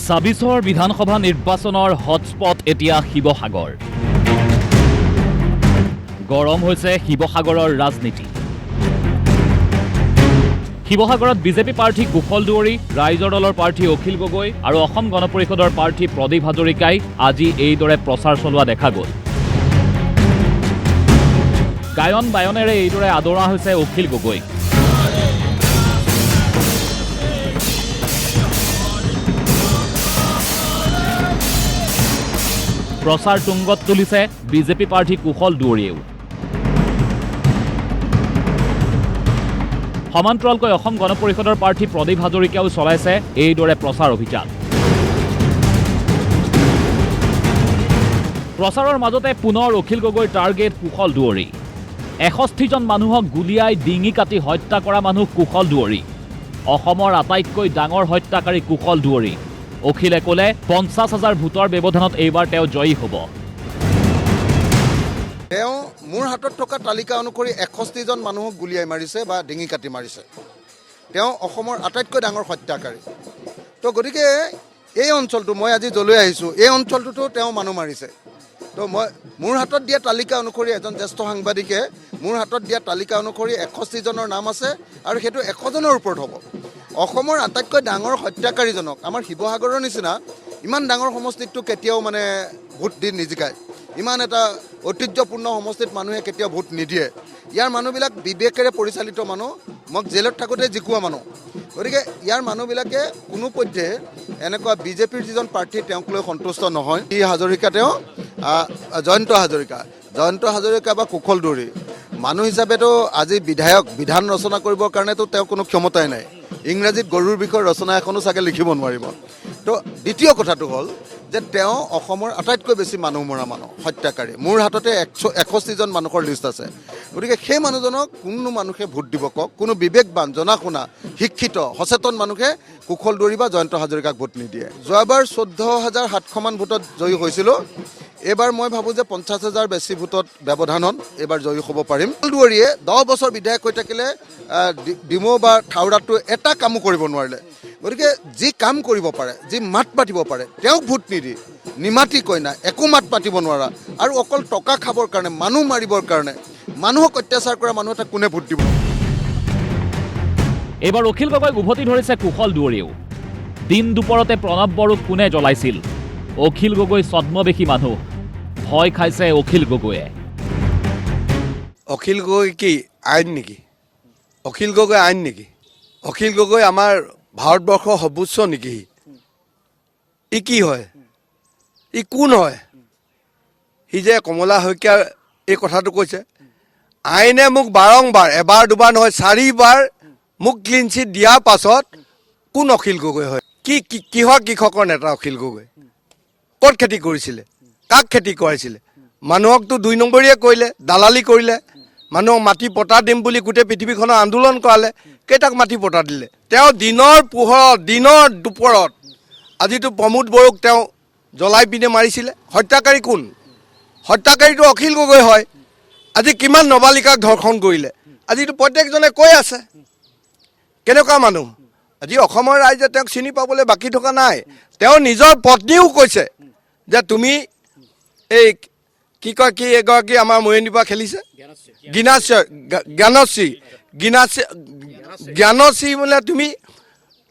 ছাব্বিছৰ বিধানসভা নিৰ্বাচনৰ হটস্পট এতিয়া শিৱসাগৰ। গৰম হৈছে শিৱসাগৰৰ ৰাজনীতি। শিৱসাগৰত বিজেপি প্ৰাৰ্থী কুশল দুৱৰী, ৰাইজৰ দলৰ প্ৰাৰ্থী অখিল গগৈ আৰু অসম গণ পৰিষদৰ প্ৰাৰ্থী প্ৰদীপ হাজৰিকাই আজি এইদৰে প্ৰচাৰ চলোৱা দেখা গ'ল। গায়ন বায়নেৰে এইদৰে আদৰা হৈছে অখিল গগৈ। প্ৰচাৰ তুংগত তুলিছে বিজেপি প্ৰাৰ্থী কুশল দুৱৰীয়েও। সমান্তৰালকৈ অসম গণ পৰিষদৰ প্ৰাৰ্থী প্ৰদীপ হাজৰিকাও চলাইছে এইদৰে প্ৰচাৰ অভিযান। প্ৰচাৰৰ মাজতে পুনৰ অখিল গগৈৰ টাৰ্গেট কুশল দুৱৰী। ৬১জন মানুহক গুলিয়াই ডিঙি কাটি হত্যা কৰা মানুহ কুশল দুৱৰী। অসমৰ আটাইতকৈ ডাঙৰ হত্যাকাৰী কুশল দুৱৰী। অখিলে ক'লে ৫০,০০০ ভোটৰ ব্যৱধানত এইবাৰ তেওঁ জয়ী হ'ব। তেওঁ মোৰ হাতত থকা তালিকা অনুসৰি ৬১জন মানুহক গুলিয়াই মাৰিছে বা ডিঙি কাটি মাৰিছে। তেওঁ অসমৰ আটাইতকৈ ডাঙৰ হত্যাকাৰী। তো গতিকে এই অঞ্চলটো মই আজি যলৈ আহিছোঁ, এই অঞ্চলটোতো তেওঁ মানুহ মাৰিছে। তো মোৰ হাতত দিয়া তালিকা অনুসৰি এজন জ্যেষ্ঠ সাংবাদিকে মোৰ হাতত দিয়া তালিকা অনুসৰি ৬১জনৰ নাম আছে আৰু সেইটো ১০০জনৰ ওপৰত হ'ব। অসমৰ আটাইতকৈ ডাঙৰ হত্যাকাৰীজনক আমাৰ শিৱসাগৰৰ নিচিনা ইমান ডাঙৰ সমষ্টিতটো কেতিয়াও ভোট দি নিজিকায়। ইমান এটা ঐতিহ্যপূৰ্ণ সমষ্টিত মানুহে কেতিয়াও ভোট নিদিয়ে। ইয়াৰ মানুহবিলাক বিবেকেৰে পৰিচালিত মানুহ, মই জেলত থাকোঁতে জিকোৱা মানুহ। গতিকে ইয়াৰ মানুহবিলাকে কোনোপধ্যে এনেকুৱা বিজেপিৰ যিজন প্ৰাৰ্থী তেওঁক লৈ সন্তুষ্ট নহয়। এই হাজৰিকা তেওঁ জয়ন্ত হাজৰিকা বা কুশল দুৱৰী মানুহ হিচাপেতো আজি বিধান ৰচনা কৰিবৰ কাৰণেতো তেওঁ কোনো ক্ষমতাই নাই। ইংৰাজীত গৰুৰ বিষয়ে ৰচনা এখনো চাগে লিখিব নোৱাৰিব। তো দ্বিতীয় কথাটো হ'ল যে তেওঁ অসমৰ আটাইতকৈ বেছি মানুহ মৰা হত্যাকাৰী। মোৰ হাততে ৬১জন মানুহৰ লিষ্ট আছে। গতিকে সেই মানুহজনক কোনো মানুহে ভোট দিব কওক, কোনো বিবেকবান, জনা শুনা, শিক্ষিত, সচেতন মানুহে কুশল দুৱৰী বা জয়ন্ত হাজৰিকাক ভোট নিদিয়ে। যোৱাবাৰ ১৪,৭০০মান ভোটত জয়ী হৈছিলোঁ। এইবাৰ মই ভাবোঁ যে ৫০,০০০ বেছি ভোটত ব্যৱধানত এইবাৰ জয়ী হ'ব পাৰিম। কুশল দুৱৰীয়ে ১০ বছৰ বিধায়ক হৈ থাকিলে ডিমৌ বা থাউৰাটো এটা কামো কৰিব নোৱাৰিলে। গতিকে যি কাম কৰিব পাৰে, যি মাত পাতিব পাৰে, তেওঁক ভোট নিদি নিমাতি কইনা একো মাত পাতিব নোৱাৰা আৰু অকল টকা খাবৰ কাৰণে, মানুহ মাৰিবৰ কাৰণে, মানুহক অত্যাচাৰ কৰা মানুহ এটা কোনে ভোট দিব? এইবাৰ অখিল গগৈক উভতি ধৰিছে কুশল দুৱৰীয়েও। দিন দুপৰতে প্ৰণৱ বড়োক কোনে জ্বলাইছিল? অখিল গগৈ ছদ্মবেশী মানুহ, ভয় খাইছে অখিল গগৈয়ে। অখিল গগৈ কি আইন নেকি? অখিল গগৈ আইন নেকি? অখিল গগৈ আমাৰ ভাৰতবৰ্ষৰ সৰ্বোচ্চ নেকি? ই কি হয়? ই কোন হয়? সি যে কমলা শইকীয়াৰ এই কথাটো কৈছে, আইনে মোক বাৰংবাৰ, এবাৰ দুবাৰ নহয় ৪বাৰ মোক ক্লিন চিট দিয়াৰ পাছত কোন অখিল গগৈ হয়? কিহৰ কৃষকৰ নেতা অখিল গগৈ? ক'ত খেতি কৰিছিলে? কাক খেতি কৰাইছিলে? মানুহকতো ২ নম্বৰীয়ে কৰিলে, দালালি কৰিলে। মানুহক মাটি পটা দিম বুলি গোটেই পৃথিৱীখনৰ আন্দোলন কৰালে। কেইটাক মাটি পটা দিলে? তেওঁ দিনৰ পোহৰত, দিনৰ দুপৰত আজিতো প্ৰমোদ বড়োক তেওঁ জ্বলাই পিনে মাৰিছিলে। হত্যাকাৰী কোন? হত্যাকাৰীটো অখিল গগৈ হয়। আজি কিমান নবালিকাক ধৰ্ষণ কৰিলে? আজিতো প্ৰত্যেকজনে কৈ আছে। কেনেকুৱা মানুহ? আজি অসমৰ ৰাইজে তেওঁক চিনি পাবলৈ বাকী থকা নাই। তেওঁ নিজৰ পত্নীও কৈছে যে তুমি এই কি কয়, কি এগৰাকী আমাৰ মৰিয়নিৰ পৰা খেলিছে জ্ঞানশ্ৰী বোলে তুমি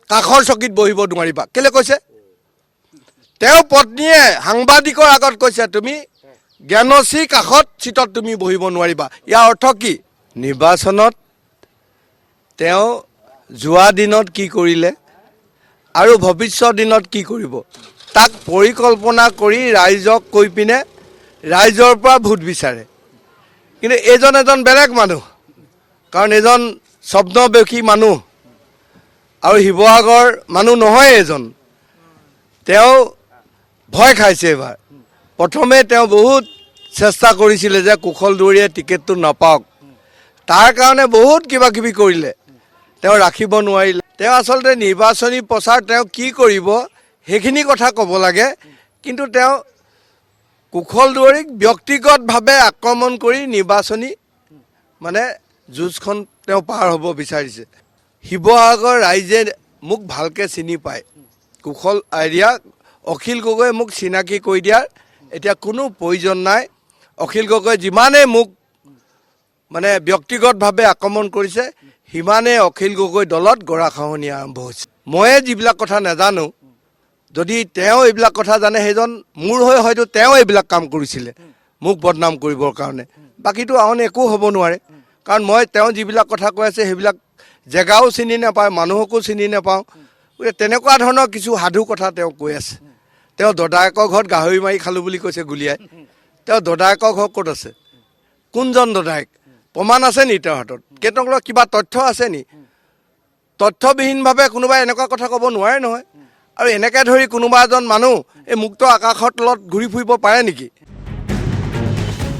কাষৰ চকীত বহিব নোৱাৰিবা। কেলৈ কৈছে? তেওঁ পত্নীয়ে সাংবাদিকৰ আগত কৈছে তুমি জ্ঞানশ্ৰী কাষত চিটত তুমি বহিব নোৱাৰিবা। ইয়াৰ অৰ্থ কি? নিৰ্বাচনত তেওঁ যোৱা দিনত কি কৰিলে আৰু ভৱিষ্যত দিনত কি কৰিব তাক পৰিকল্পনা কৰি ৰাইজক কৈ পিনে ৰাইজৰ পৰা ভোট বিচাৰে। কিন্তু এজন বেলেগ মানুহ, কাৰণ এজন ছদ্মবেশী মানুহ আৰু শিৱসাগৰ মানুহ নহয় এজন। তেওঁ ভয় খাইছে এইবাৰ। প্ৰথমে তেওঁ বহুত চেষ্টা কৰিছিলে যে কুশল দুৱৰীয়ে টিকেটটো নাপাওক। তাৰ কাৰণে বহুত কিবা কিবি কৰিলে, তেওঁ ৰাখিব নোৱাৰিলে। তেওঁ আচলতে নিৰ্বাচনী প্ৰচাৰ তেওঁ কি কৰিব সেইখিনি কথা ক'ব লাগে, কিন্তু তেওঁ কুশল দুৱৰীক ব্যক্তিগতভাৱে আক্ৰমণ কৰি নিৰ্বাচনী যুঁজখন তেওঁ পাৰ হ'ব বিচাৰিছে। শিৱসাগৰ ৰাইজে মোক ভালকৈ চিনি পায়। কুশল এৰিয়া অখিল গগৈ মোক চিনাকি কৰি দিয়াৰ এতিয়া কোনো প্ৰয়োজন নাই। অখিল গগৈ যিমানেই মোক মানে ব্যক্তিগতভাৱে আক্ৰমণ কৰিছে সিমানেই অখিল গগৈ দলত গৰাখহনীয়া আৰম্ভ হৈছে। ময়ে যিবিলাক কথা নাজানো, যদি তেওঁ এইবিলাক কথা জানে সেইজন মোৰ হৈ হয়তো তেওঁ এইবিলাক কাম কৰিছিলে মোক বদনাম কৰিবৰ কাৰণে। বাকীটো আন একো হ'ব নোৱাৰে, কাৰণ মই তেওঁ যিবিলাক কথা কৈ আছে সেইবিলাক জেগাও চিনি নাপাওঁ, মানুহকো চিনি নাপাওঁ। গতিকে তেনেকুৱা ধৰণৰ কিছু সাধু কথা তেওঁ কৈ আছে। তেওঁ দদায়েকৰ ঘৰত গাহৰি মাৰি খালোঁ বুলি কৈছে গুলীয়াই। তেওঁ দদায়েকৰ ঘৰ ক'ত আছে? কোনজন দদায়েক? প্ৰমাণ আছে নি তেওঁৰ হাতত? কেইটকলৰ কিবা তথ্য আছে নি? তথ্যবিহীনভাৱে কোনোবাই এনেকুৱা কথা ক'ব নোৱাৰে নহয়। আৰু এনেকৈ ধৰি কোনোবা এজন মানুহ এই মুক্ত আকাশৰ তলত ঘূৰি ফুৰিব পাৰে নেকি?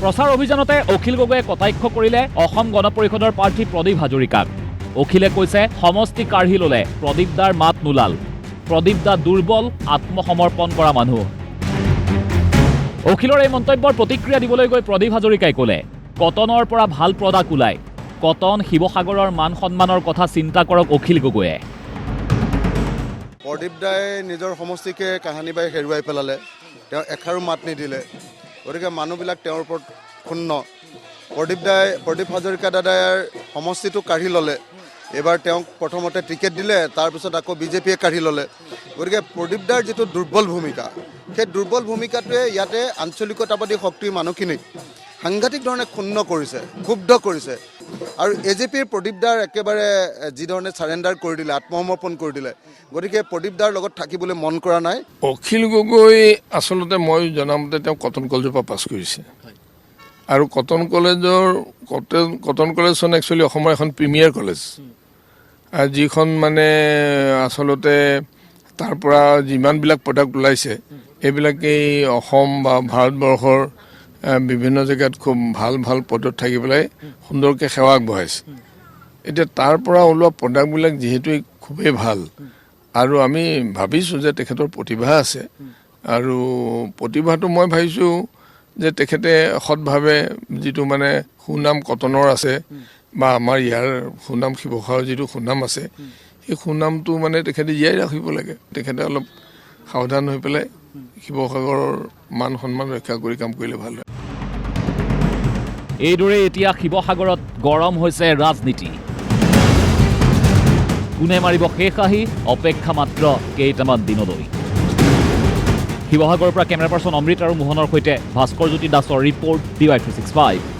প্ৰচাৰ অভিযানতে অখিল গগৈয়ে কটাক্ষ কৰিলে অসম গণ পৰিষদৰ প্ৰাৰ্থী প্ৰদীপ হাজৰিকাক। অখিলে কৈছে সমষ্টি কাঢ়ি ল'লে প্ৰদীপ দাৰ মাত নোলাল। প্ৰদীপ দা দুৰ্বল, আত্মসমৰ্পণ কৰা মানুহ। অখিলৰ এই মন্তব্যৰ প্ৰতিক্ৰিয়া দিবলৈ গৈ প্ৰদীপ হাজৰিকাই ক'লে কটনৰ পৰা ভাল প্ৰডাক্ট ওলায়। কটন শিৱসাগৰৰ মান সন্মানৰ কথা চিন্তা কৰক অখিল গগৈয়ে। প্ৰদীপ দাই নিজৰ সমষ্টিকে কাহানী বাই হেৰুৱাই পেলালে। তেওঁ এষাৰো মাত নিদিলে। গতিকে মানুহবিলাক তেওঁৰ ওপৰত ক্ষুণ্ণ। প্ৰদীপ হাজৰিকা দাদাৰ সমষ্টিটো কাঢ়ি ল'লে। এইবাৰ তেওঁক প্ৰথমতে টিকেট দিলে, তাৰপিছত আকৌ বিজেপিয়ে কাঢ়ি ল'লে। গতিকে প্ৰদীপ দাৰ যিটো দুৰ্বল ভূমিকা, সেই দুৰ্বল ভূমিকাটোৱে ইয়াতে আঞ্চলিকতাবাদী শক্তিৰ মানুহখিনিক সাংঘাতিক ধৰণে ক্ষুণ্ণ কৰিছে, ক্ষুব্ধ কৰিছে। আৰু এজেপিৰ প্ৰদীপ দাৰ একেবাৰে যিধৰণে চাৰেণ্ডাৰ কৰি দিলে, আত্মসমৰ্পণ কৰি দিলে, গতিকে প্ৰদীপ দাৰ লগত থাকিবলৈ মন কৰা নাই। অখিল গগৈ আচলতে মই জনামতে তেওঁ কটন কলেজৰ পৰা পাছ কৰিছে। আৰু কটন কলেজখন একচুৱেলি অসমৰ এখন প্ৰিমিয়াৰ কলেজ, আৰু যিখন মানে আচলতে তাৰ পৰা যিমানবিলাক প্ৰডাক্ট ওলাইছে এইবিলাকেই অসম বা ভাৰতবৰ্ষৰ বিভিন্ন জেগাত খুব ভাল ভাল পদত থাকি পেলাই সুন্দৰকৈ সেৱা আগবঢ়াইছে। এতিয়া তাৰ পৰা ওলোৱা প্ৰডাক্টবিলাক যিহেতু খুবেই ভাল, আৰু আমি ভাবিছোঁ যে তেখেতৰ প্ৰতিভা আছে, আৰু প্ৰতিভাটো মই ভাবিছোঁ যে তেখেতে সৎভাৱে যিটো মানে সুনাম কটনৰ আছে বা আমাৰ ইয়াৰ সুনাম শিৱসাগৰৰ যিটো সুনাম আছে, সেই সুনামটো মানে তেখেতে জীয়াই ৰাখিব লাগে। তেখেতে অলপ সাৱধান হৈ পেলাই শিৱসাগৰৰ মান সন্মান ৰক্ষা কৰি কাম কৰিলে ভাল হয়। এইদৰে এতিয়া শিৱসাগৰত গৰম হৈছে ৰাজনীতি। কোনে মাৰিব শেষ আহি অপেক্ষা মাত্ৰ কেইটামান দিনলৈ। শিৱসাগৰৰ পৰা কেমেৰা পাৰ্চন অমৃত আৰু মোহনৰ সৈতে ভাস্কৰ জ্যোতি দাসৰ ৰিপৰ্ট DY365।